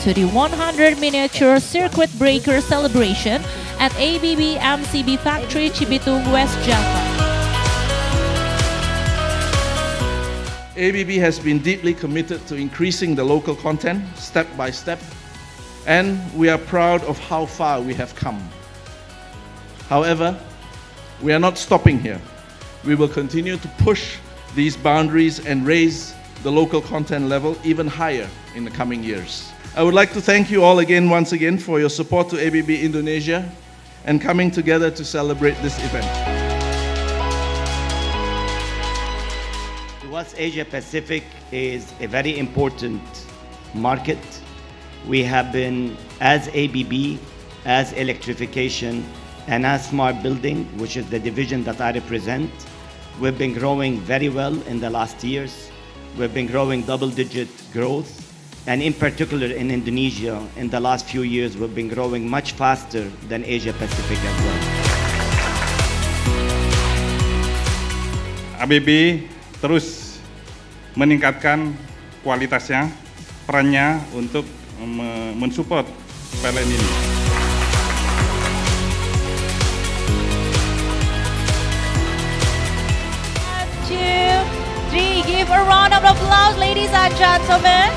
to the 100 miniature circuit breaker celebration at ABB MCB factory Cibitung, West Java. ABB has been deeply committed to increasing the local content step by step, and we are proud of how far we have come. However, we are not stopping here. We will continue to push these boundaries and raise the local content level even higher in the coming years. I would like to thank you all again, once again, for your support to ABB Indonesia and coming together to celebrate this event. To us, Asia Pacific is a very important market. We have been, as ABB, as electrification, and as smart building, which is the division that I represent, we've been growing very well in the last years. We've been growing double-digit growth, and in particular in Indonesia, in the last few years, we've been growing much faster than Asia Pacific as well. ABB terus meningkatkan kualitasnya, perannya untuk mensupport PLN ini. 1, 2, 3, give a round of applause, ladies and gentlemen.